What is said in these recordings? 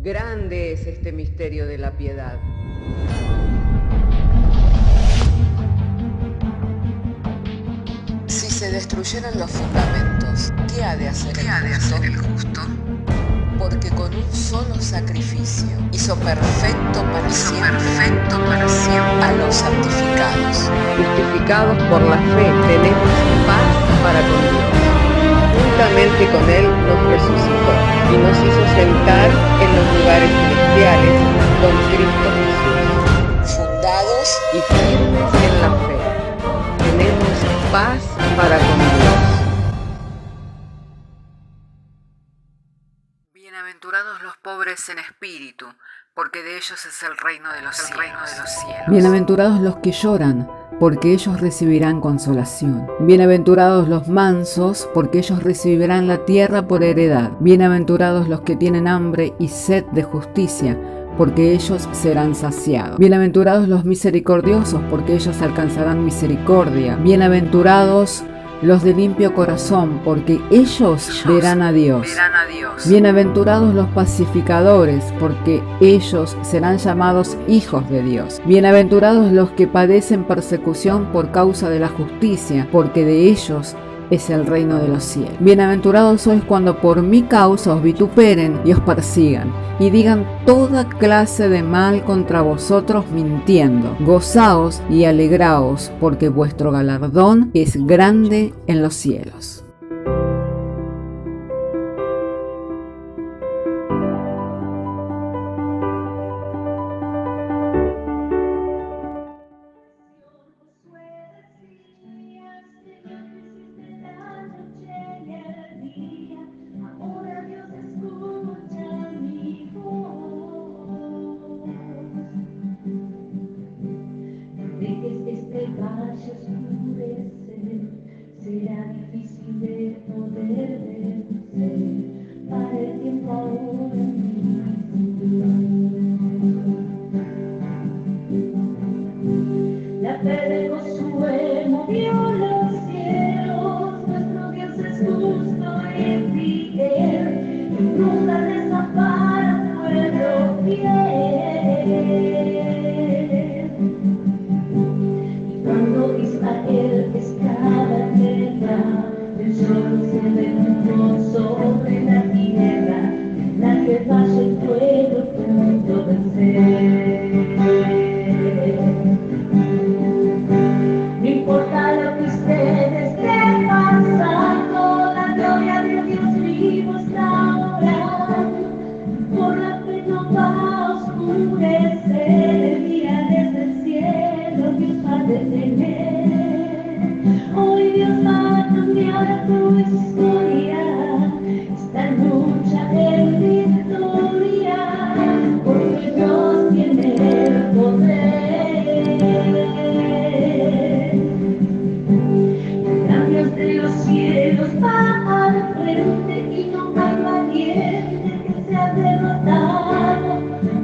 Grande es este misterio de la piedad. Si se destruyeran los fundamentos, ¿qué ha de hacer el justo? Porque con un solo sacrificio hizo perfecto para siempre a los santificados. Justificados por la fe, tenemos paz para con Dios. Juntamente con Él nos resucitó y nos hizo sentar en los lugares celestiales con Cristo Jesús. Fundados Y firmes en la fe, tenemos paz para con Dios. Bienaventurados los pobres en espíritu, porque de ellos es el reino de los cielos. Bienaventurados los que lloran, porque ellos recibirán consolación. Bienaventurados los mansos, porque ellos recibirán la tierra por heredad. Bienaventurados los que tienen hambre y sed de justicia, porque ellos serán saciados. Bienaventurados los misericordiosos, porque ellos alcanzarán misericordia. Bienaventurados los de limpio corazón, porque ellos verán a Dios. Bienaventurados los pacificadores, porque ellos serán llamados hijos de Dios. Bienaventurados los que padecen persecución por causa de la justicia, porque de ellos es el reino de los cielos. Bienaventurados sois cuando por mi causa os vituperen y os persigan, y digan toda clase de mal contra vosotros mintiendo. Gozaos y alegraos, porque vuestro galardón es grande en los cielos. Este valle oscurece, será difícil de poder vencer, para el tiempo ahora la fe de Josué movió los cielos, nuestro Dios es justo y fiel, y nunca desampara al pueblo fiel. Cuando Israel estaba en guerra, el sol se levantó sobre la tierra, en la que vaya el pueblo pudo vencer. No importa lo que ustedes estén pasando, la gloria de Dios vivo está ahora. Por la fe no va a oscurecer, el día desde el cielo Dios va a detener. Hoy Dios va a cambiar tu historia, esta lucha en victoria, porque Dios tiene el poder. El gran Dios de los cielos va al frente y no hay valiente que sea derrotado,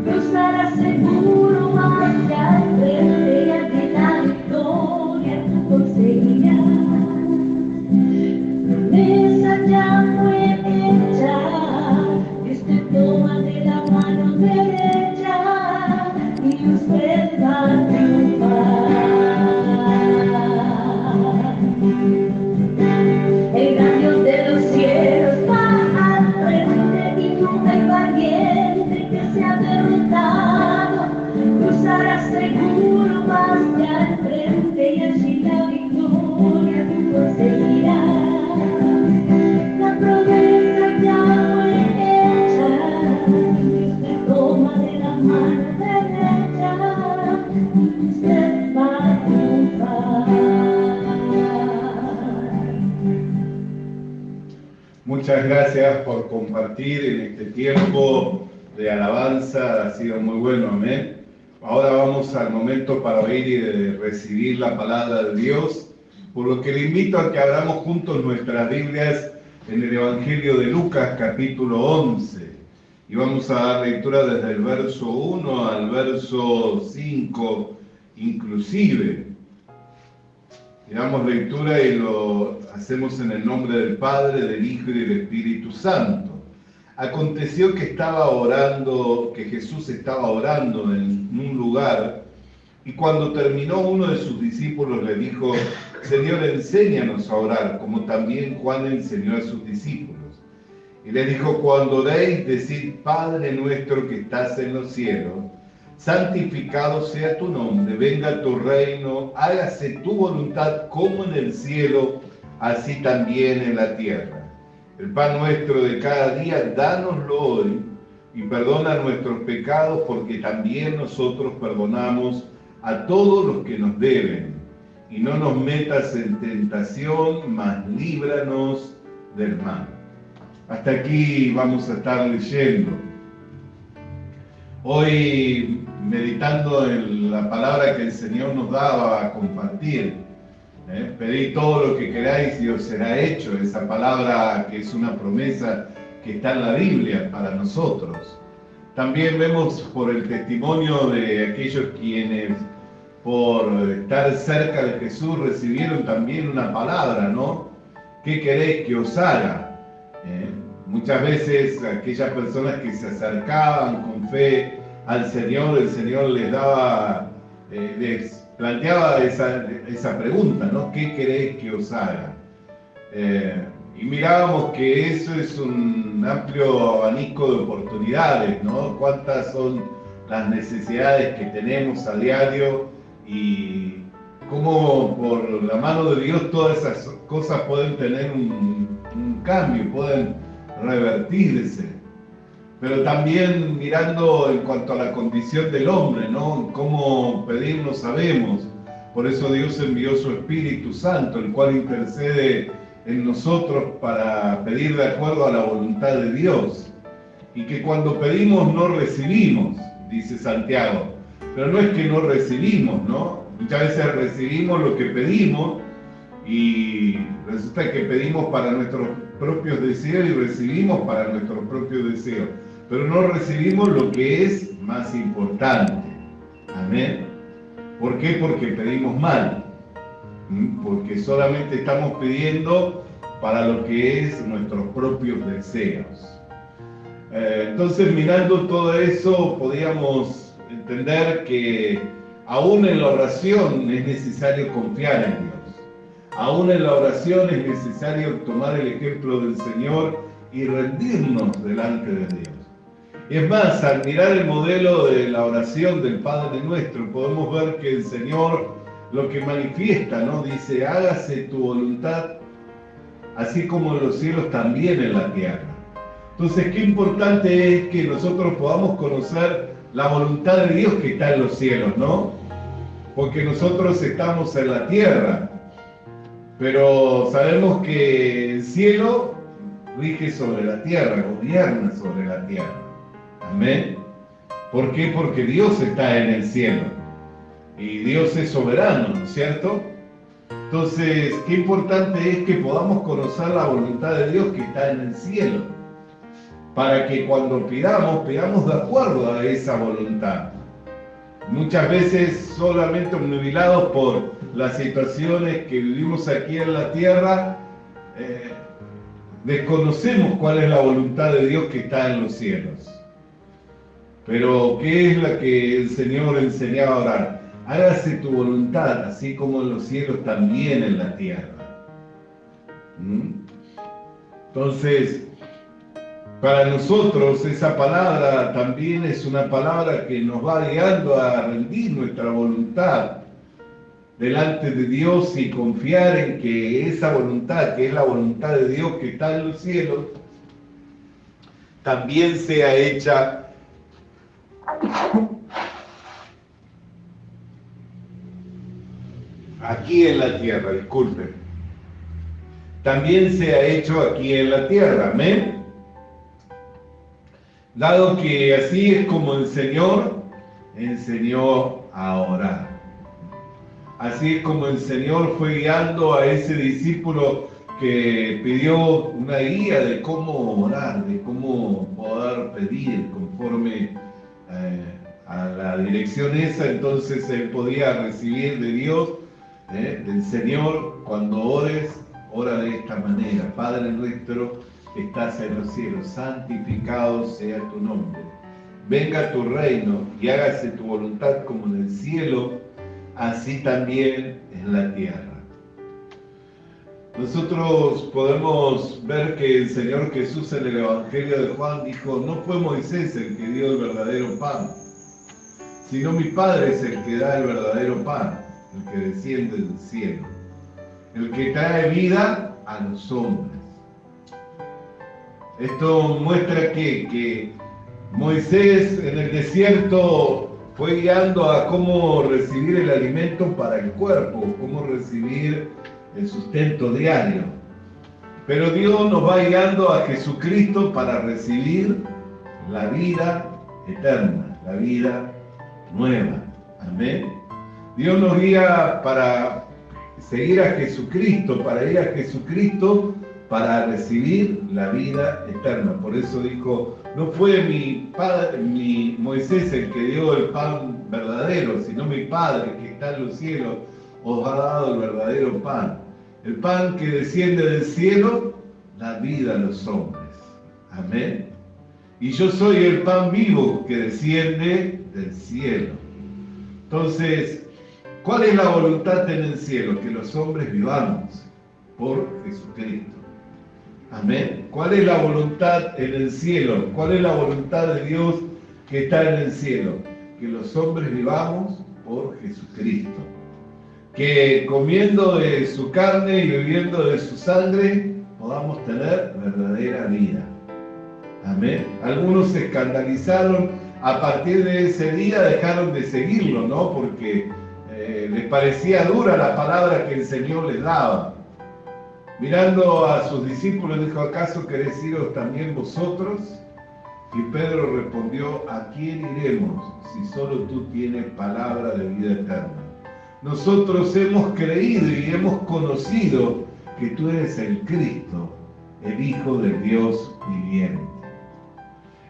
cruzará seguro hacia el frente y allí la victoria tú conseguirás. La promesa ya fue hecha, Dios te toma de la mano derecha y usted va a triunfar. El gran Dios de los cielos va al frente y no hay valiente que sea derrotado, cruzará seguro hacia el frente y allí la victoria tú conseguirás. La promesa ya fue hecha, Dios te toma de la mano derecha y usted va a triunfar. Muchas gracias por compartir en este tiempo de alabanza, ha sido muy bueno, amén. Ahora vamos al momento para oír y recibir la palabra de Dios, por lo que le invito a que abramos juntos nuestras Biblias en el Evangelio de Lucas, capítulo 11, y vamos a dar lectura desde el verso 1 al verso 5 inclusive. Y damos lectura y lo hacemos en el nombre del Padre, del Hijo y del Espíritu Santo. aconteció que estaba orando, que Jesús estaba orando en un lugar, y cuando terminó, uno de sus discípulos le dijo: Señor, enséñanos a orar, como también Juan enseñó a sus discípulos. Y le dijo: cuando oréis, decid: Padre nuestro que estás en los cielos, santificado sea tu nombre, venga tu reino, hágase tu voluntad como en el cielo, así también en la tierra. El pan nuestro de cada día, dánoslo hoy, y perdona nuestros pecados, porque también nosotros perdonamos a todos los que nos deben. Y no nos metas en tentación, mas líbranos del mal. Hasta aquí vamos a estar leyendo. Hoy, meditando en la palabra que el Señor nos daba a compartir, pedid todo lo que queráis y os será hecho. Esa palabra que es una promesa que está en la Biblia para nosotros. También vemos por el testimonio de aquellos quienes, por estar cerca de Jesús, recibieron también una palabra, ¿no? ¿Qué queréis que os haga? Muchas veces aquellas personas que se acercaban con fe al Señor, el Señor les daba, les planteaba esa pregunta, ¿no? ¿Qué queréis que os haga? Y mirábamos que eso es un amplio abanico de oportunidades, ¿no? Cuántas son las necesidades que tenemos a diario y cómo por la mano de Dios todas esas cosas pueden tener un cambio, pueden revertirse. Pero también mirando en cuanto a la condición del hombre, ¿no? Cómo pedir no sabemos. Por eso Dios envió su Espíritu Santo, el cual intercede en nosotros para pedir de acuerdo a la voluntad de Dios. Y que cuando pedimos no recibimos, dice Santiago. Pero no es que no recibimos, ¿no? Muchas veces recibimos lo que pedimos y resulta que pedimos para nuestros propios deseos y recibimos para nuestros propios deseos. Pero no recibimos lo que es más importante. Amén. ¿Por qué? Porque pedimos mal. Porque solamente estamos pidiendo para lo que es nuestros propios deseos. Entonces, mirando todo eso, podíamos entender que aún en la oración es necesario confiar en Dios. Aún en la oración es necesario tomar el ejemplo del Señor y rendirnos delante de Dios. Es más, al mirar el modelo de la oración del Padre Nuestro, podemos ver que el Señor lo que manifiesta, ¿no? Dice: hágase tu voluntad, así como en los cielos, también en la tierra. Entonces, qué importante es que nosotros podamos conocer la voluntad de Dios que está en los cielos, ¿no? Porque nosotros estamos en la tierra, pero sabemos que el cielo rige sobre la tierra, gobierna sobre la tierra. Amén. ¿Por qué? Porque Dios está en el cielo y Dios es soberano, ¿no es cierto? Entonces, qué importante es que podamos conocer la voluntad de Dios que está en el cielo, para que cuando pidamos de acuerdo a esa voluntad. Muchas veces solamente obnubilados por las situaciones que vivimos aquí en la tierra, desconocemos cuál es la voluntad de Dios que está en los cielos. Pero, ¿qué es la que el Señor enseñaba a orar? Hágase tu voluntad, así como en los cielos, también en la tierra. Entonces, para nosotros esa palabra también es una palabra que nos va guiando a rendir nuestra voluntad delante de Dios y confiar en que esa voluntad, que es la voluntad de Dios que está en los cielos, también sea hecha aquí en la tierra, disculpen. También sea hecho aquí en la tierra, amén. Dado que así es como el Señor enseñó a orar. Así es como el Señor fue guiando a ese discípulo que pidió una guía de cómo orar, de cómo poder pedir conforme a la dirección esa. Entonces él podía recibir de Dios, del Señor: cuando ores, ora de esta manera: Padre nuestro que estás en los cielos, santificado sea tu nombre. Venga tu reino y hágase tu voluntad como en el cielo, así también en la tierra. Nosotros podemos ver que el Señor Jesús en el Evangelio de Juan dijo, no fue Moisés el que dio el verdadero pan, sino mi Padre es el que da el verdadero pan, el que desciende del cielo, el que trae vida a los hombres. Esto muestra que Moisés en el desierto fue guiando a cómo recibir el alimento para el cuerpo, cómo recibir el sustento diario. Pero Dios nos va guiando a Jesucristo para recibir la vida eterna, la vida nueva. Amén. Dios nos guía para seguir a Jesucristo, para ir a Jesucristo, para recibir la vida eterna. Por eso dijo, no fue mi Moisés el que dio el pan verdadero, sino mi Padre que está en los cielos os ha dado el verdadero pan. El pan que desciende del cielo da vida a los hombres. Amén. Y yo soy el pan vivo que desciende del cielo. Entonces, ¿cuál es la voluntad en el cielo? Que los hombres vivamos por Jesucristo. Amén. ¿Cuál es la voluntad en el cielo? ¿Cuál es la voluntad de Dios que está en el cielo? Que los hombres vivamos por Jesucristo. Que comiendo de su carne y bebiendo de su sangre podamos tener verdadera vida. Amén. Algunos se escandalizaron, a partir de ese día dejaron de seguirlo, ¿no? Porque les parecía dura la palabra que el Señor les daba. Mirando a sus discípulos dijo, ¿acaso queréis iros también vosotros? Y Pedro respondió, ¿a quién iremos si solo tú tienes palabra de vida eterna? Nosotros hemos creído y hemos conocido que tú eres el Cristo, el Hijo del Dios viviente.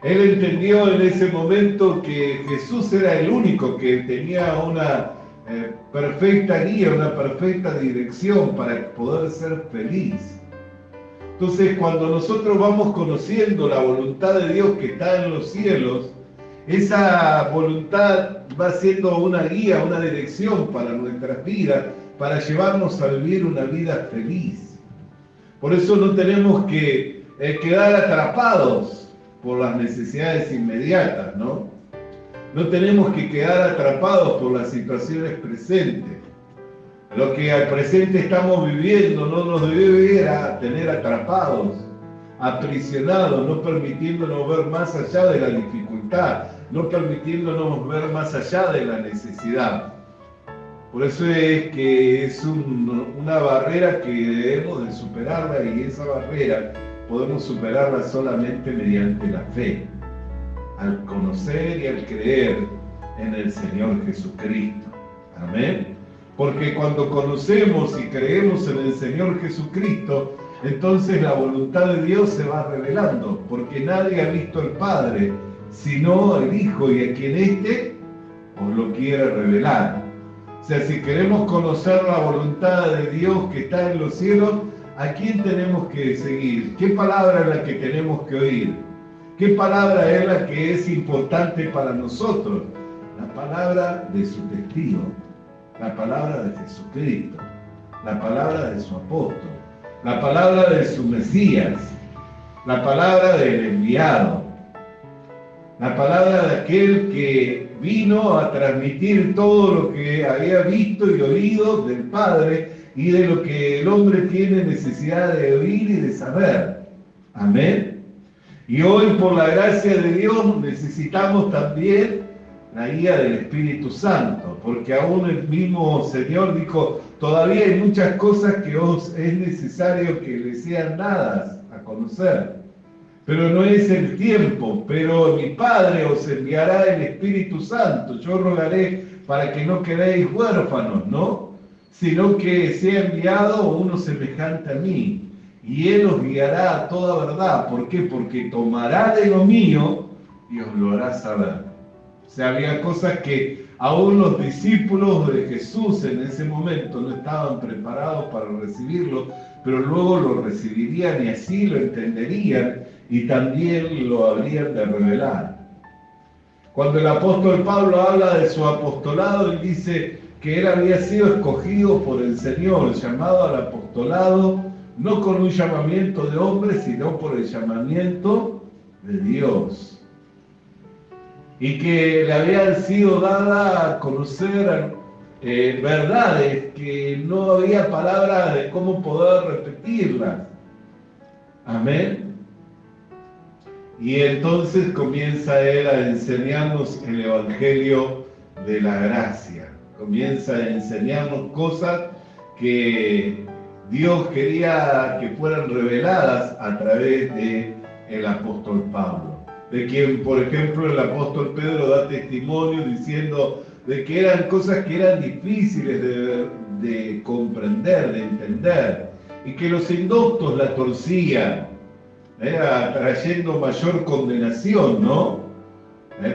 Él entendió en ese momento que Jesús era el único que tenía una perfecta guía, una perfecta dirección para poder ser feliz. Entonces, cuando nosotros vamos conociendo la voluntad de Dios que está en los cielos, esa voluntad va siendo una guía, una dirección para nuestras vidas, para llevarnos a vivir una vida feliz. Por eso no tenemos que quedar atrapados por las necesidades inmediatas, ¿no? No tenemos que quedar atrapados por las situaciones presentes. Lo que al presente estamos viviendo no nos debe tener atrapados, aprisionados, no permitiéndonos ver más allá de la dificultad, no permitiéndonos ver más allá de la necesidad. Por eso es que es una barrera que debemos de superarla, y esa barrera podemos superarla solamente mediante la fe, al conocer y al creer en el Señor Jesucristo. Amén. Porque cuando conocemos y creemos en el Señor Jesucristo, entonces la voluntad de Dios se va revelando, porque nadie ha visto al Padre, sino al Hijo, y a quien éste os lo quiere revelar. O sea, si queremos conocer la voluntad de Dios que está en los cielos, ¿a quién tenemos que seguir? ¿Qué palabra es la que tenemos que oír? ¿Qué palabra es la que es importante para nosotros? La palabra de su testigo, la palabra de Jesucristo, la palabra de su apóstol, la palabra de su Mesías, la palabra del enviado, la palabra de aquel que vino a transmitir todo lo que había visto y oído del Padre y de lo que el hombre tiene necesidad de oír y de saber. Amén. Y hoy, por la gracia de Dios, necesitamos también la guía del Espíritu Santo, porque aún el mismo Señor dijo, todavía hay muchas cosas que os es necesario que les sean dadas a conocer, pero no es el tiempo. Pero mi Padre os enviará el Espíritu Santo. Yo rogaré para que no quedéis huérfanos, ¿no? Sino que sea enviado uno semejante a mí, y Él os guiará a toda verdad. ¿Por qué? Porque tomará de lo mío y os lo hará saber. O sea, había cosas que Aún los discípulos de Jesús en ese momento no estaban preparados para recibirlo, pero luego lo recibirían y así lo entenderían y también lo habrían de revelar. Cuando el apóstol Pablo habla de su apostolado, él dice que él había sido escogido por el Señor, llamado al apostolado, no con un llamamiento de hombre, sino por el llamamiento de Dios. Y que le habían sido dadas a conocer verdades que no había palabra de cómo poder repetirlas. Amén. Y entonces comienza él a enseñarnos el Evangelio de la gracia. Comienza a enseñarnos cosas que Dios quería que fueran reveladas a través del apóstol Pablo, de quien, por ejemplo, el apóstol Pedro da testimonio diciendo de que eran cosas que eran difíciles de comprender, de entender, y que los indoctos la torcían, trayendo mayor condenación, ¿no?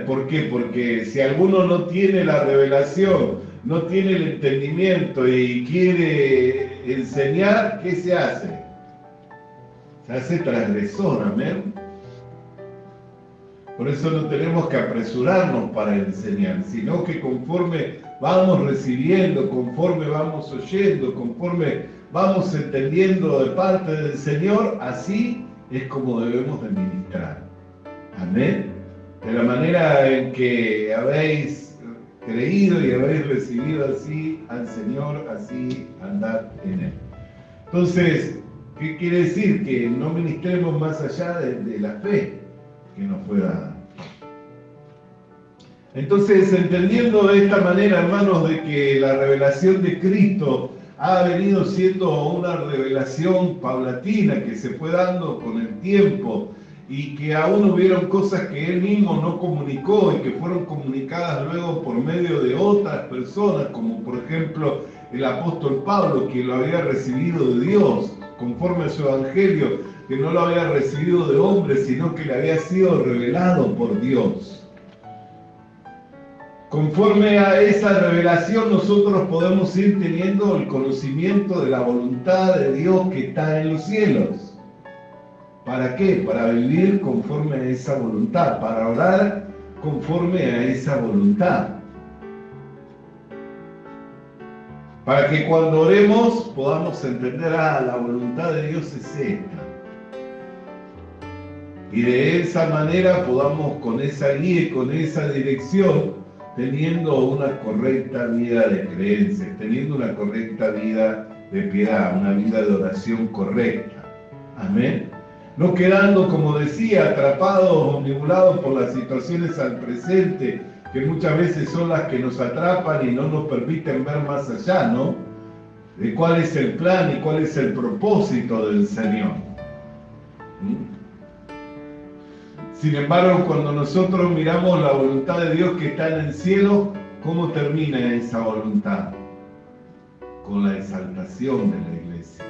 ¿Por qué? Porque si alguno no tiene la revelación, no tiene el entendimiento y quiere enseñar, ¿qué se hace? Se hace transgresor, amén. Por eso no tenemos que apresurarnos para enseñar, sino que conforme vamos recibiendo, conforme vamos oyendo, conforme vamos entendiendo de parte del Señor, así es como debemos de ministrar. Amén. De la manera en que habéis creído y habéis recibido así al Señor, así andad en Él. Entonces, ¿qué quiere decir? Que no ministremos más allá de la fe que nos fue dada. Entonces, entendiendo de esta manera, hermanos, de que la revelación de Cristo ha venido siendo una revelación paulatina que se fue dando con el tiempo y que aún hubieron cosas que Él mismo no comunicó y que fueron comunicadas luego por medio de otras personas, como por ejemplo el apóstol Pablo, que lo había recibido de Dios, conforme a su evangelio, que no lo había recibido de hombres, sino que le había sido revelado por Dios. Conforme a esa revelación, nosotros podemos ir teniendo el conocimiento de la voluntad de Dios que está en los cielos. ¿Para qué? Para vivir conforme a esa voluntad, para orar conforme a esa voluntad. Para que cuando oremos podamos entender, la voluntad de Dios es esta. Y de esa manera podamos, con esa guía y con esa dirección, teniendo una correcta vida de creencia, teniendo una correcta vida de piedad, una vida de oración correcta. Amén. No quedando, como decía, atrapados o omnibulados por las situaciones al presente, que muchas veces son las que nos atrapan y no nos permiten ver más allá, ¿no? De cuál es el plan y cuál es el propósito del Señor. Sin embargo, cuando nosotros miramos la voluntad de Dios que está en el cielo, ¿cómo termina esa voluntad? Con la exaltación de la iglesia.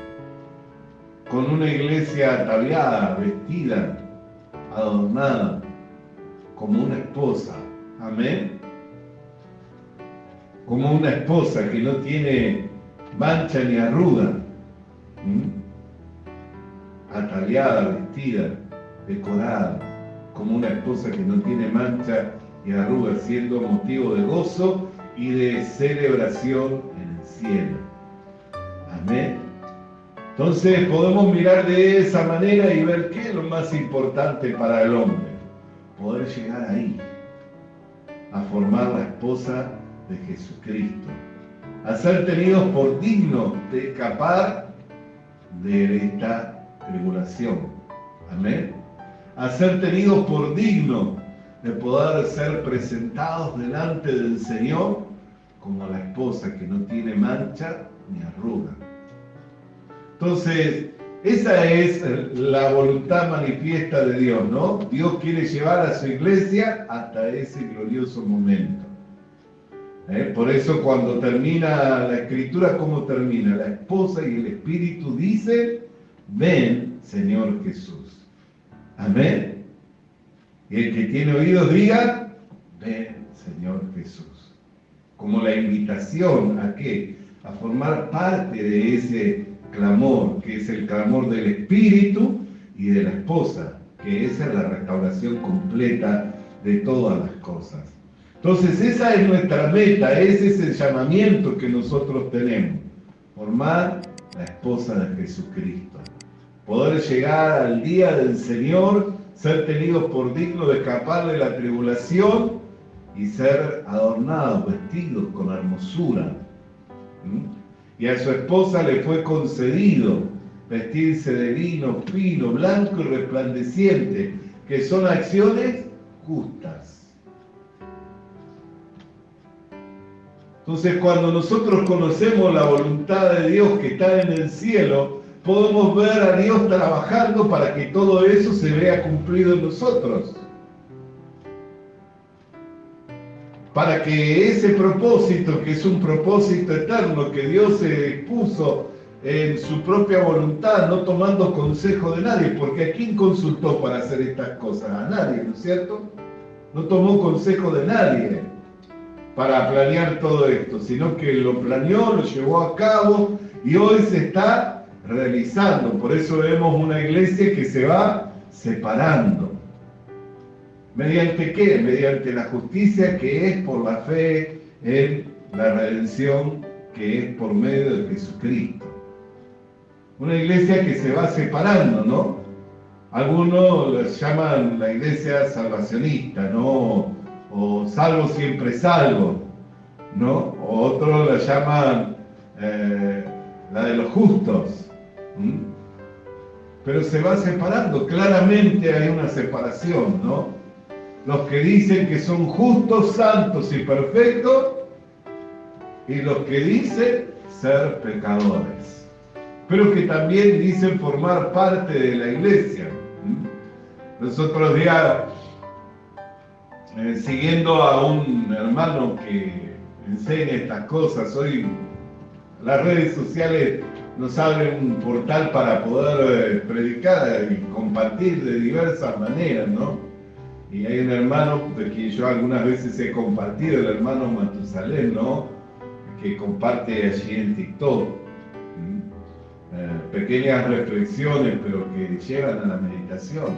Con una iglesia ataviada, vestida, adornada, como una esposa. Amén. Como una esposa que no tiene mancha ni arruga. Ataviada, vestida, decorada. Como una esposa que no tiene mancha y arruga, siendo motivo de gozo y de celebración en el cielo. Amén. Entonces podemos mirar de esa manera y ver qué es lo más importante para el hombre. Poder llegar ahí, a formar la esposa de Jesucristo, a ser tenidos por dignos de escapar de esta tribulación. Amén. A ser tenidos por dignos de poder ser presentados delante del Señor como la esposa que no tiene mancha ni arruga. Entonces, esa es la voluntad manifiesta de Dios, ¿no? Dios quiere llevar a su iglesia hasta ese glorioso momento. Por eso cuando termina la escritura, ¿cómo termina? La esposa y el espíritu dicen, ven, Señor Jesús. Amén. Y el que tiene oídos diga, ven, Señor Jesús. como la invitación ¿a qué? A formar parte de ese clamor, que es el clamor del espíritu y de la esposa, que esa es la restauración completa de todas las cosas. Entonces esa es nuestra meta, ese es el llamamiento que nosotros tenemos, formar la esposa de Jesucristo, poder llegar al día del Señor, ser tenidos por dignos de escapar de la tribulación y ser adornados, vestidos con hermosura. Y a su esposa le fue concedido vestirse de lino fino, blanco y resplandeciente, que son acciones justas. Entonces, cuando nosotros conocemos la voluntad de Dios que está en el cielo, podemos ver a Dios trabajando para que todo eso se vea cumplido en nosotros. Para que ese propósito, que es un propósito eterno que Dios se puso en su propia voluntad, no tomando consejo de nadie, porque ¿a quién consultó para hacer estas cosas? A nadie, ¿no es cierto? No tomó consejo de nadie para planear todo esto, sino que lo planeó, lo llevó a cabo y hoy se está realizando. Por eso vemos una iglesia que se va separando. ¿Mediante qué? Mediante la justicia que es por la fe en la redención que es por medio de Jesucristo. Una iglesia que se va separando, ¿no? Algunos la llaman la iglesia salvacionista, ¿no? O salvo siempre salvo, ¿no? O otros la llaman la de los justos. Pero se va separando, claramente hay una separación, ¿no? Los que dicen que son justos, santos y perfectos, y los que dicen ser pecadores, pero que también dicen formar parte de la iglesia. Los otros días, siguiendo a un hermano que enseña estas cosas, hoy las redes sociales nos abren un portal para poder predicar y compartir de diversas maneras, ¿no? Y hay un hermano de quien yo algunas veces he compartido, el hermano Matusalén, ¿no? Que comparte allí en TikTok pequeñas reflexiones, pero que llevan a la meditación.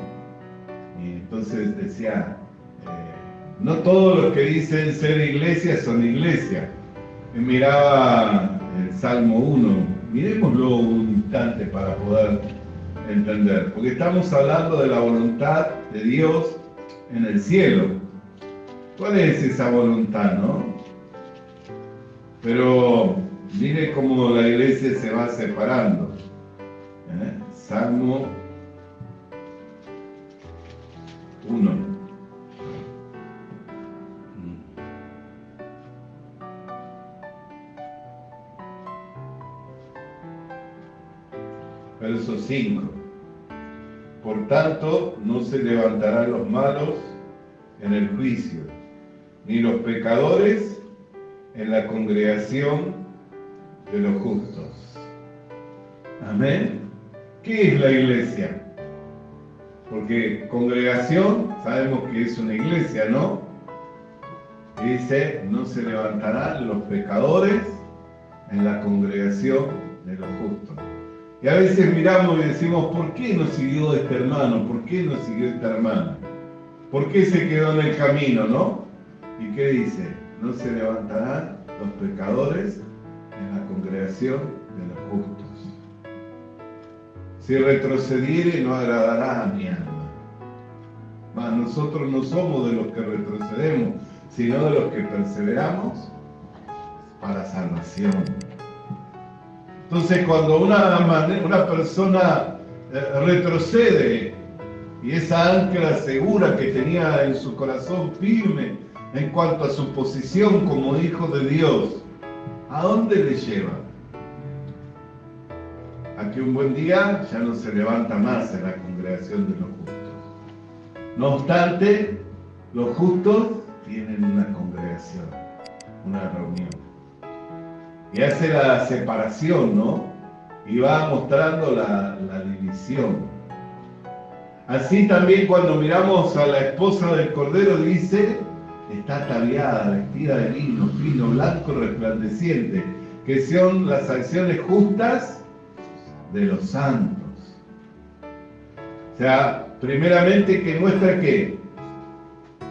Y entonces decía, no todos los que dicen ser iglesia son iglesia. Y miraba el Salmo 1, miremoslo un instante para poder entender, porque estamos hablando de la voluntad de Dios en el cielo. ¿Cuál es esa voluntad, no? Pero mire cómo la iglesia se va separando. Salmo 1. Verso 5. Por tanto, no se levantarán los malos en el juicio, ni los pecadores en la congregación de los justos. Amén. ¿Qué es la iglesia? Porque congregación, sabemos que es una iglesia, ¿no? Dice, no se levantarán los pecadores en la congregación de los justos. Y a veces miramos y decimos, ¿por qué no siguió este hermano? ¿Por qué no siguió esta hermana? ¿Por qué se quedó en el camino, no? ¿Y qué dice? No se levantarán los pecadores en la congregación de los justos. Si retrocediere, no agradará a mi alma. Mas nosotros no somos de los que retrocedemos, sino de los que perseveramos para salvación. Entonces, cuando una persona retrocede y esa ancla segura que tenía en su corazón firme en cuanto a su posición como hijo de Dios, ¿a dónde le lleva? A que un buen día ya no se levanta más en la congregación de los justos. No obstante, los justos tienen una congregación, una reunión. Y hace la separación, ¿no? Y va mostrando la división. Así también cuando miramos a la esposa del Cordero dice está ataviada, vestida de lino fino, blanco, resplandeciente, que son las acciones justas de los santos. O sea, primeramente que muestra que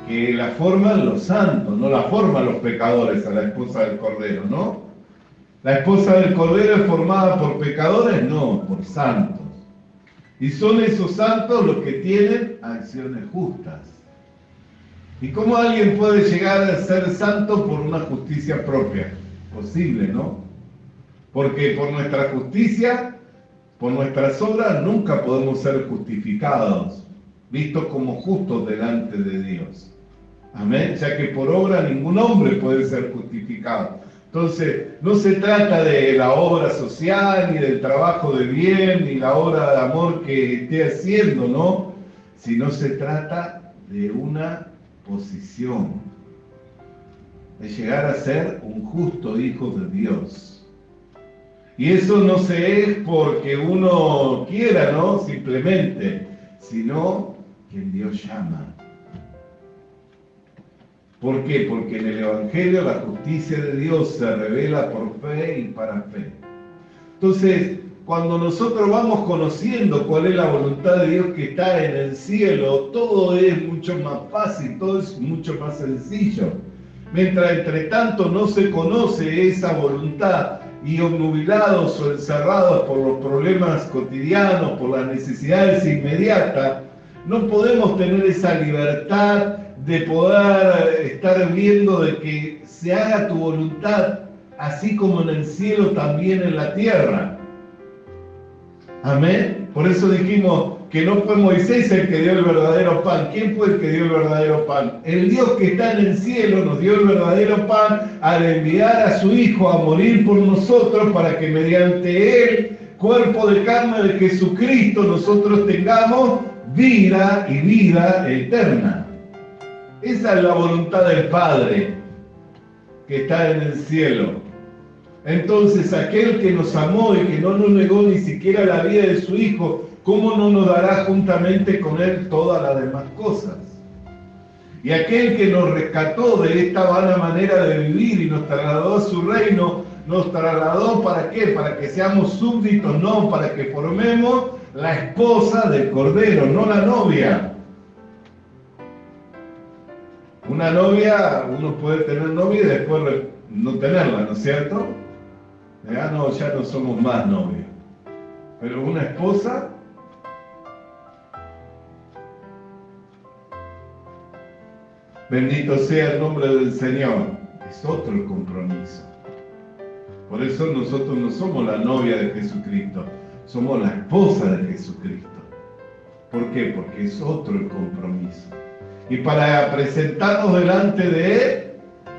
la forman los santos, no la forman los pecadores a la esposa del Cordero, ¿no? La esposa del Cordero es formada por pecadores, no, por santos. Y son esos santos los que tienen acciones justas. ¿Y cómo alguien puede llegar a ser santo por una justicia propia? Posible, ¿no? Porque por nuestra justicia, por nuestras obras, nunca podemos ser justificados, vistos como justos delante de Dios. Amén, ya que por obra ningún hombre puede ser justificado. Entonces, no se trata de la obra social, ni del trabajo de bien, ni la obra de amor que esté haciendo, ¿no? Sino se trata de una posición, de llegar a ser un justo hijo de Dios. Y eso no se es porque uno quiera, ¿no? Simplemente, sino que Dios llama. ¿Por qué? Porque en el Evangelio la justicia de Dios se revela por fe y para fe. Entonces, cuando nosotros vamos conociendo cuál es la voluntad de Dios que está en el cielo, todo es mucho más fácil, todo es mucho más sencillo. Mientras entre tanto no se conoce esa voluntad y obnubilados o encerrados por los problemas cotidianos, por las necesidades inmediatas, no podemos tener esa libertad de poder estar viendo de que se haga tu voluntad, así como en el cielo, también en la tierra. Amén. Por eso dijimos que no fue Moisés el que dio el verdadero pan. ¿Quién fue el que dio el verdadero pan? El Dios que está en el cielo nos dio el verdadero pan al enviar a su Hijo a morir por nosotros para que mediante Él, cuerpo de carne de Jesucristo, nosotros tengamos vida y vida eterna. Esa es la voluntad del Padre que está en el cielo. Entonces, aquel que nos amó y que no nos negó ni siquiera la vida de su Hijo, ¿cómo no nos dará juntamente con Él todas las demás cosas? Y aquel que nos rescató de esta vana manera de vivir y nos trasladó a su reino, nos trasladó ¿para qué? Para que seamos súbditos, no, para que formemos la esposa del Cordero, no la novia. Una novia, uno puede tener novia y después no tenerla, ¿no es cierto? Ya no somos más novios. Pero una esposa, bendito sea el nombre del Señor, es otro el compromiso. Por eso nosotros no somos la novia de Jesucristo, somos la esposa de Jesucristo. ¿Por qué? Porque es otro el compromiso. Y para presentarnos delante de Él,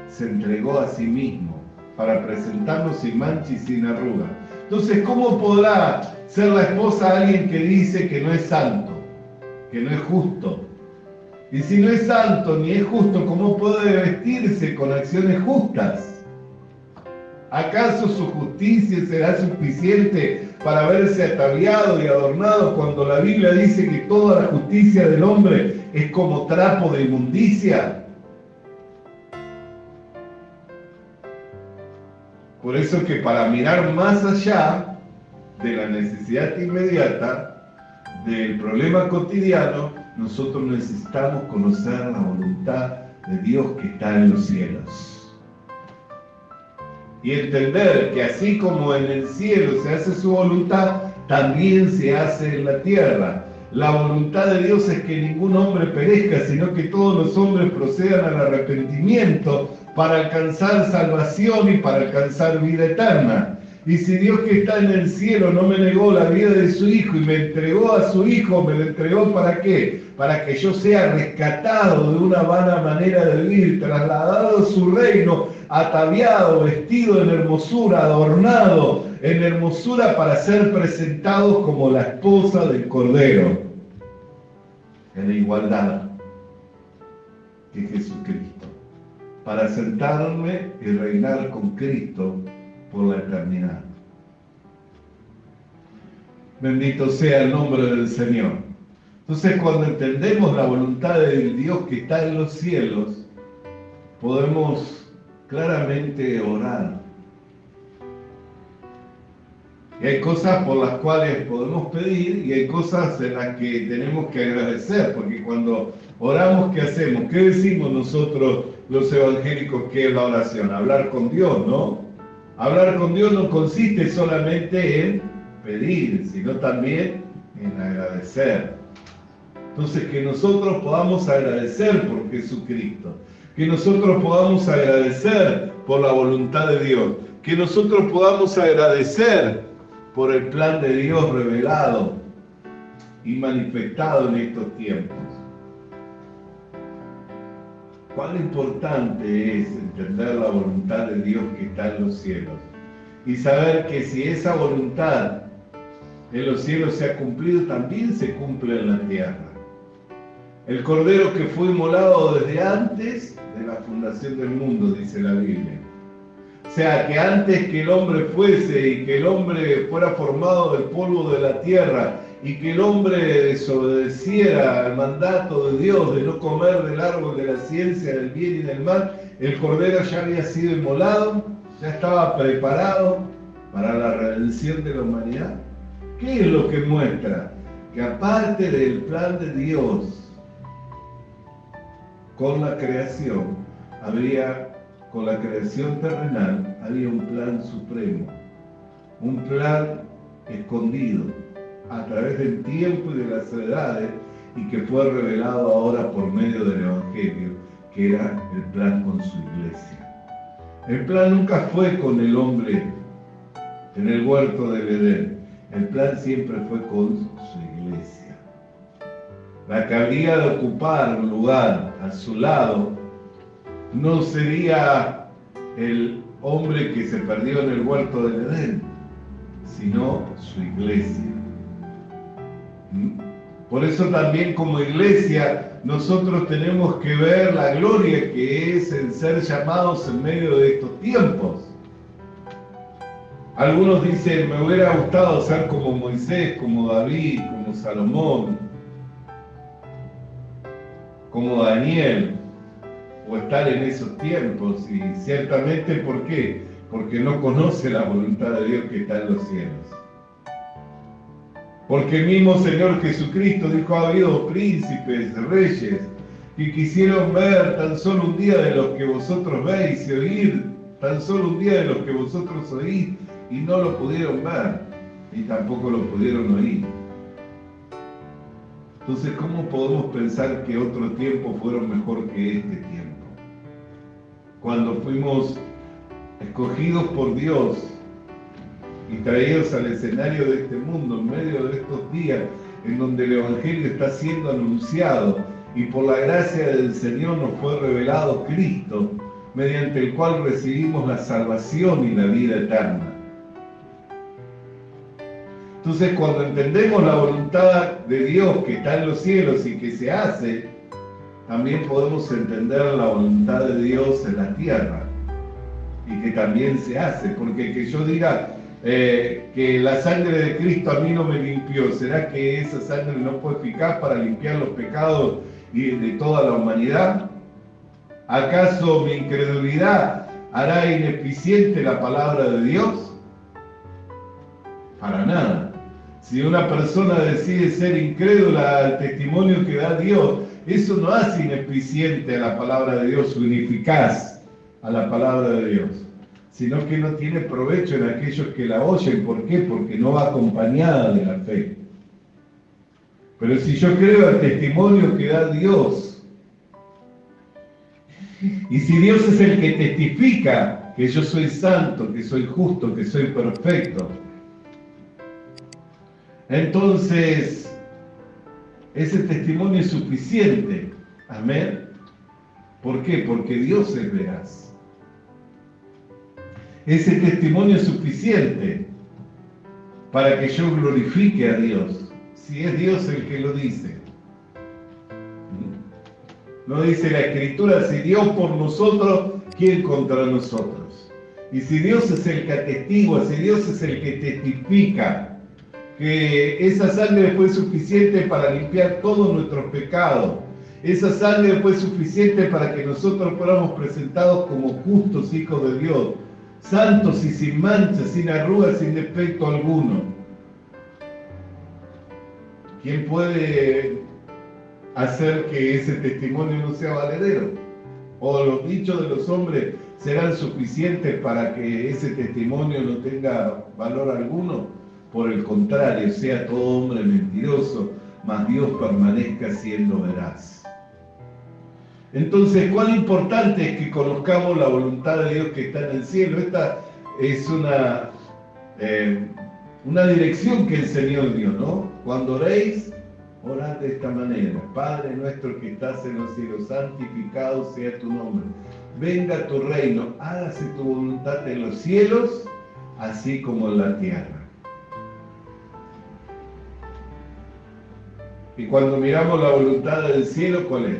se entregó a sí mismo, para presentarnos sin mancha y sin arruga. Entonces, ¿cómo podrá ser la esposa alguien que dice que no es santo, que no es justo? Y si no es santo ni es justo, ¿cómo puede vestirse con acciones justas? ¿Acaso su justicia será suficiente para verse ataviado y adornado cuando la Biblia dice que toda la justicia del hombre es como trapo de inmundicia? Por eso que para mirar más allá de la necesidad inmediata, del problema cotidiano, nosotros necesitamos conocer la voluntad de Dios que está en los cielos. Y entender que así como en el cielo se hace su voluntad, también se hace en la tierra. La voluntad de Dios es que ningún hombre perezca, sino que todos los hombres procedan al arrepentimiento para alcanzar salvación y para alcanzar vida eterna. Y si Dios que está en el cielo no me negó la vida de su Hijo y me entregó a su Hijo, ¿me lo entregó para qué? Para que yo sea rescatado de una vana manera de vivir, trasladado a su reino, ataviado, vestido en hermosura, adornado en hermosura para ser presentados como la esposa del Cordero, en la igualdad que Jesucristo, para sentarme y reinar con Cristo por la eternidad. Bendito sea el nombre del Señor. Entonces, cuando entendemos la voluntad del Dios que está en los cielos, podemos claramente orar. Y hay cosas por las cuales podemos pedir y hay cosas en las que tenemos que agradecer, porque cuando oramos, ¿qué hacemos? ¿Qué decimos nosotros los evangélicos que es la oración? Hablar con Dios, ¿no? Hablar con Dios no consiste solamente en pedir, sino también en agradecer. Entonces, que nosotros podamos agradecer por Jesucristo, que nosotros podamos agradecer por la voluntad de Dios, que nosotros podamos agradecer por el plan de Dios revelado y manifestado en estos tiempos. Cuán importante es entender la voluntad de Dios que está en los cielos y saber que si esa voluntad en los cielos se ha cumplido, también se cumple en la tierra. El Cordero que fue inmolado desde antes de la fundación del mundo, dice la Biblia. O sea, que antes que el hombre fuese y que el hombre fuera formado del polvo de la tierra y que el hombre desobedeciera al mandato de Dios de no comer del árbol de la ciencia del bien y del mal, el Cordero ya había sido inmolado, ya estaba preparado para la redención de la humanidad. ¿Qué es lo que muestra? Que aparte del plan de Dios con la creación, con la creación terrenal, había un plan supremo, un plan escondido a través del tiempo y de las edades y que fue revelado ahora por medio del Evangelio, que era el plan con su iglesia. El plan nunca fue con el hombre en el huerto del Edén, el plan siempre fue con su iglesia. La que habría de ocupar un lugar a su lado no sería el hombre que se perdió en el huerto del Edén, sino su iglesia. Por eso también como iglesia nosotros tenemos que ver la gloria que es el ser llamados en medio de estos tiempos. Algunos dicen, me hubiera gustado ser como Moisés, como David, como Salomón, como Daniel, o estar en esos tiempos. Y ciertamente, ¿por qué? Porque no conoce la voluntad de Dios que está en los cielos. Porque el mismo Señor Jesucristo dijo, ha habido príncipes, reyes, que quisieron ver tan solo un día de los que vosotros veis y oír tan solo un día de los que vosotros oís, y no lo pudieron ver, y tampoco lo pudieron oír. Entonces, ¿cómo podemos pensar que otros tiempos fueron mejor que este tiempo? Cuando fuimos escogidos por Dios y traídos al escenario de este mundo, en medio de estos días en donde el Evangelio está siendo anunciado y por la gracia del Señor nos fue revelado Cristo, mediante el cual recibimos la salvación y la vida eterna. Entonces, cuando entendemos la voluntad de Dios que está en los cielos y que se hace, también podemos entender la voluntad de Dios en la tierra y que también se hace. Porque que yo diga que la sangre de Cristo a mí no me limpió, ¿será que esa sangre no fue eficaz para limpiar los pecados de toda la humanidad? ¿Acaso mi incredulidad hará ineficiente la palabra de Dios? Para nada. Si una persona decide ser incrédula al testimonio que da Dios, eso no hace ineficiente a la palabra de Dios o ineficaz a la palabra de Dios, sino que no tiene provecho en aquellos que la oyen. ¿Por qué? Porque no va acompañada de la fe. Pero si yo creo al testimonio que da Dios, y si Dios es el que testifica que yo soy santo, que soy justo, que soy perfecto, entonces ese testimonio es suficiente. Amén. ¿Por qué? Porque Dios es veraz. Ese testimonio es suficiente para que yo glorifique a Dios, si es Dios el que lo dice. No dice la Escritura, si Dios por nosotros, ¿quién contra nosotros? Y si Dios es el que atestigua, si Dios es el que testifica que esa sangre fue suficiente para limpiar todos nuestros pecados Esa sangre fue suficiente para que nosotros fuéramos presentados como justos hijos de Dios, santos y sin mancha, sin arrugas, sin defecto alguno. ¿Quién puede hacer que ese testimonio no sea valedero? ¿O los dichos de los hombres serán suficientes para que ese testimonio no tenga valor alguno? Por el contrario, sea todo hombre mentiroso, mas Dios permanezca siendo veraz. Entonces, ¿cuán importante es que conozcamos la voluntad de Dios que está en el cielo? Esta es una dirección que el Señor dio, ¿no? Cuando oréis, orad de esta manera: Padre nuestro que estás en los cielos, santificado sea tu nombre. Venga tu reino, hágase tu voluntad en los cielos, así como en la tierra. Y cuando miramos la voluntad del cielo, ¿cuál es?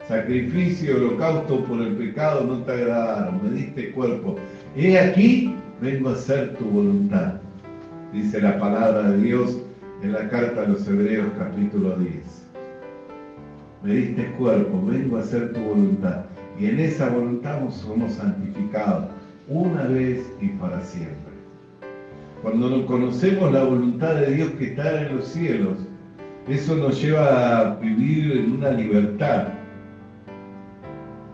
Sacrificio, holocausto por el pecado no te agradaron, me diste cuerpo. He aquí, vengo a hacer tu voluntad, dice la palabra de Dios en la carta a los Hebreos capítulo 10. Me diste cuerpo, vengo a hacer tu voluntad. Y en esa voluntad somos santificados, una vez y para siempre. Cuando nos conocemos la voluntad de Dios que está en los cielos, eso nos lleva a vivir en una libertad,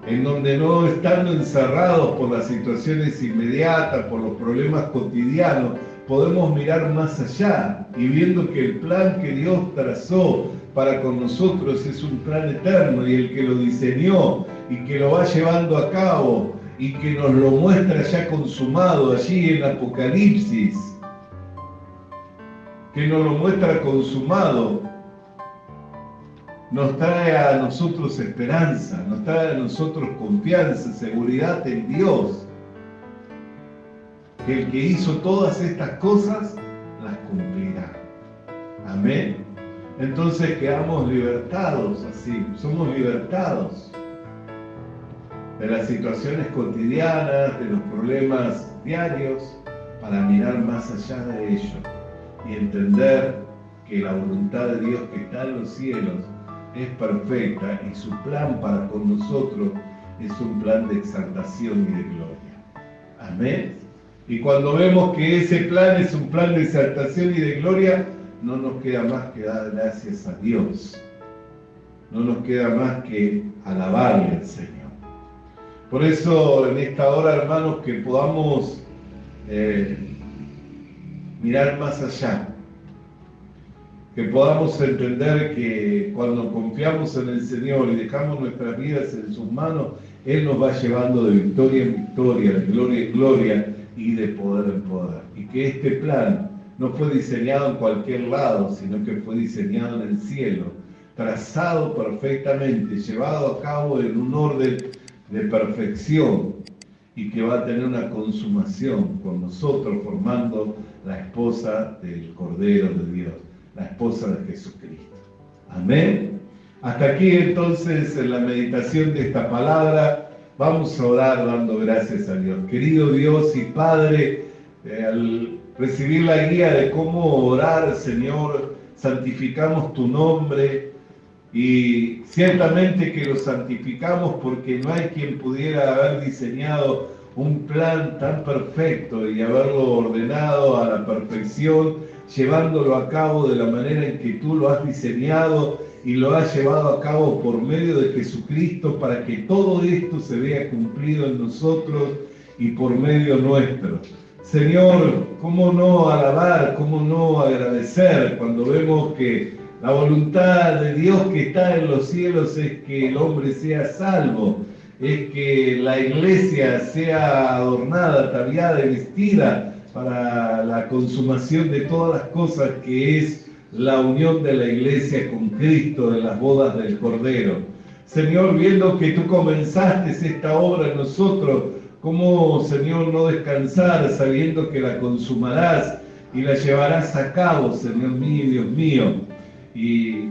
en donde no estando encerrados por las situaciones inmediatas, por los problemas cotidianos, podemos mirar más allá y viendo que el plan que Dios trazó para con nosotros es un plan eterno, y el que lo diseñó y que lo va llevando a cabo y que nos lo muestra ya consumado allí en Apocalipsis, que nos lo muestra consumado, nos trae a nosotros esperanza, nos trae a nosotros confianza, seguridad en Dios, que el que hizo todas estas cosas las cumplirá. Amén. Entonces quedamos libertados así, somos libertados de las situaciones cotidianas, de los problemas diarios, para mirar más allá de ello y entender que la voluntad de Dios que está en los cielos es perfecta, y su plan para con nosotros es un plan de exaltación y de gloria. Amén. Y cuando vemos que ese plan es un plan de exaltación y de gloria, no nos queda más que dar gracias a Dios. No nos queda más que alabarle al Señor. Por eso en esta hora, hermanos, que podamos mirar más allá, que podamos entender que cuando confiamos en el Señor y dejamos nuestras vidas en sus manos, Él nos va llevando de victoria en victoria, de gloria en gloria y de poder en poder. Y que este plan no fue diseñado en cualquier lado, sino que fue diseñado en el cielo, trazado perfectamente, llevado a cabo en un orden de perfección, y que va a tener una consumación con nosotros formando la esposa del Cordero de Dios, la esposa de Jesucristo. Amén. Hasta aquí entonces en la meditación de esta palabra. Vamos a orar dando gracias a Dios. Querido Dios y Padre, al recibir la guía de cómo orar, Señor, santificamos tu nombre, y ciertamente que lo santificamos porque no hay quien pudiera haber diseñado un plan tan perfecto y haberlo ordenado a la perfección, llevándolo a cabo de la manera en que tú lo has diseñado y lo has llevado a cabo por medio de Jesucristo, para que todo esto se vea cumplido en nosotros y por medio nuestro. Señor, ¿cómo no alabar, cómo no agradecer cuando vemos que la voluntad de Dios que está en los cielos es que el hombre sea salvo, es que la iglesia sea adornada, ataviada y vestida para la consumación de todas las cosas, que es la unión de la iglesia con Cristo en las bodas del Cordero? Señor, viendo que tú comenzaste esta obra en nosotros, ¿cómo, Señor, no descansar sabiendo que la consumarás y la llevarás a cabo, Señor mío y Dios mío? Y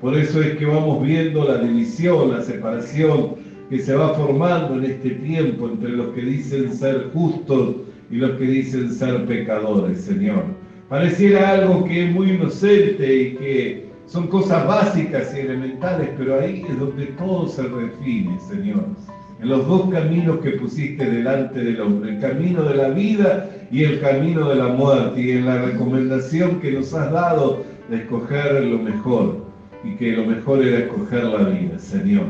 por eso es que vamos viendo la división, la separación que se va formando en este tiempo entre los que dicen ser justos y los que dicen ser pecadores, Señor. Pareciera algo que es muy inocente y que Son cosas básicas y elementales, pero ahí es donde todo se define, Señor. En los dos caminos que pusiste delante del hombre, el camino de la vida y el camino de la muerte, y en la recomendación que nos has dado de escoger lo mejor, y que lo mejor era escoger la vida, Señor.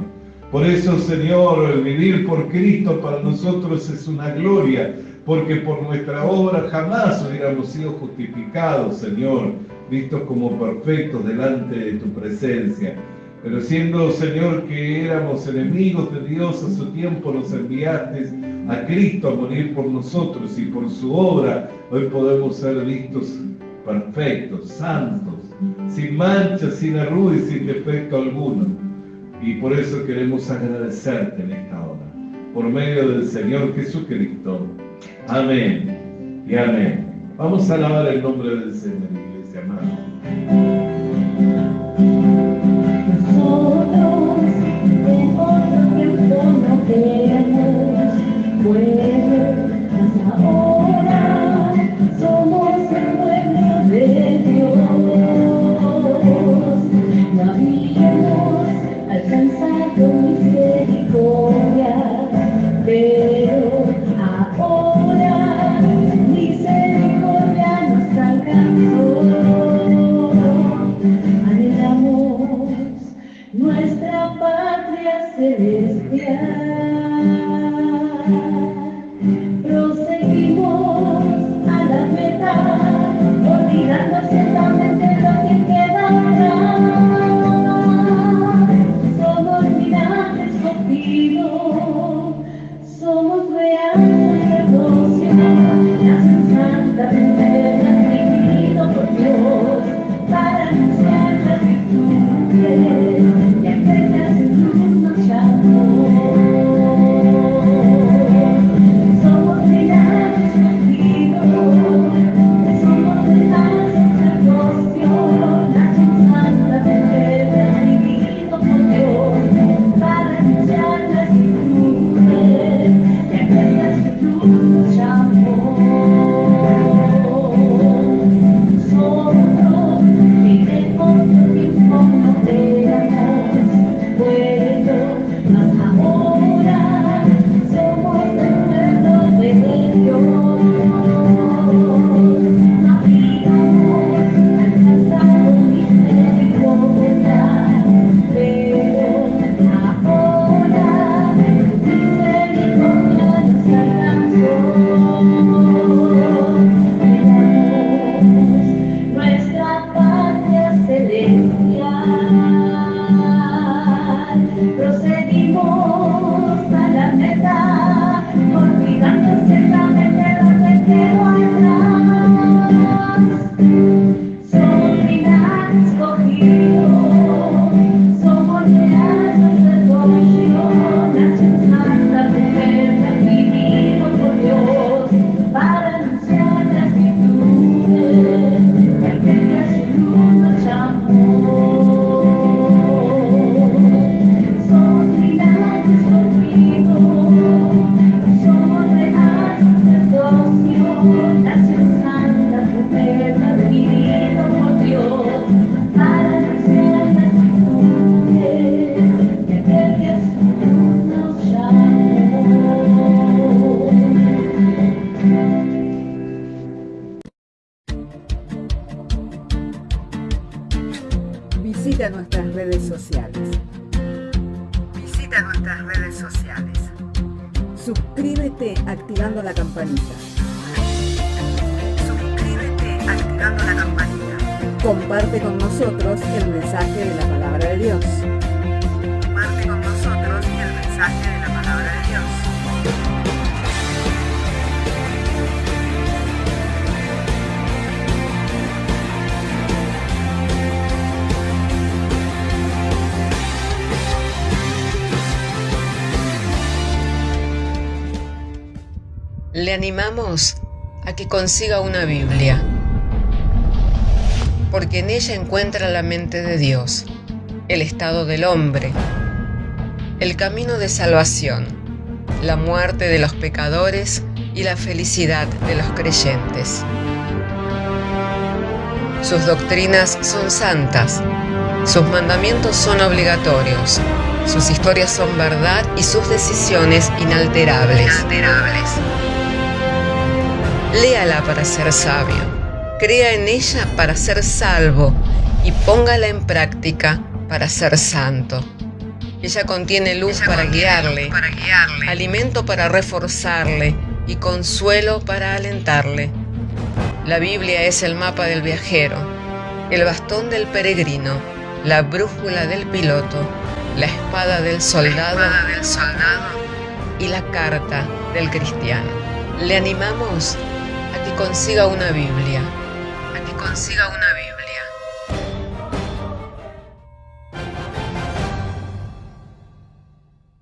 Por eso, Señor, el vivir por Cristo para nosotros es una gloria, porque por nuestra obra jamás hubiéramos sido justificados, Señor, vistos como perfectos delante de tu presencia. Pero siendo, Señor, que éramos enemigos de Dios, a su tiempo nos enviaste a Cristo a morir por nosotros, y por su obra hoy podemos ser vistos perfectos, santos, sin mancha, sin arruga y sin defecto alguno. Y por eso queremos agradecerte en esta hora, por medio del Señor Jesucristo. Amén y amén. Vamos a alabar el nombre del Señor, iglesia amada. Nosotros en otro tiempo no éramos pueblo, mas ahora somos el pueblo de Dios. No habíamos alcanzado misericordia, pero ahora misericordia nos alcanzó. Anhelamos nuestra patria celestial. Proseguimos a la meta, olvidando ciertamente lo que queda atrás. Somos linaje escogido, somos real sacerdocio, nación santa, redimido por Dios, para anunciar las virtudes y aquellas en luz nos llamó. Somos linaje escogido, somos real sacerdocio, nación santa, redimido por Dios, para anunciar las virtudes y aquellas en luz nos llamó. Nosotros en otro tiempo no éramos pueblo, mas ahora somos el pueblo de Dios. No habíamos alcanzado misericordia, pero ahora misericordia nos alcanzó. Nuestra patria celestial, proseguimos a la meta, olvidando ciertamente lo que quedó atrás. Somos linaje escogido, somos real sacerdocio, nación santa, redimido por Dios, para anunciar las virtudes y aquellas en luz nos llamó. Somos linaje escogido, somos real sacerdocio, nación santa, redimido por Dios, para anunciar las virtudes y aquellas en luz nos llamó. Visita nuestras redes sociales. Visita nuestras redes sociales. Suscríbete activando la campanita. Suscríbete activando la campanita. Comparte con nosotros el mensaje de la palabra de Dios. Comparte con nosotros el mensaje de la palabra de Dios. Le animamos a que consiga una Biblia, porque en ella encuentra la mente de Dios, el estado del hombre, el camino de salvación, la muerte de los pecadores y la felicidad de los creyentes. Sus doctrinas son santas, Sus mandamientos son obligatorios, sus historias son verdad y sus decisiones inalterables. Léala para ser sabio, crea en ella para ser salvo y póngala en práctica para ser santo. Ella contiene luz para guiarle, alimento para reforzarle y consuelo para alentarle. La Biblia es el mapa del viajero, el bastón del peregrino, la brújula del piloto, la espada del soldado y la carta del cristiano. Le animamos a que consiga una Biblia,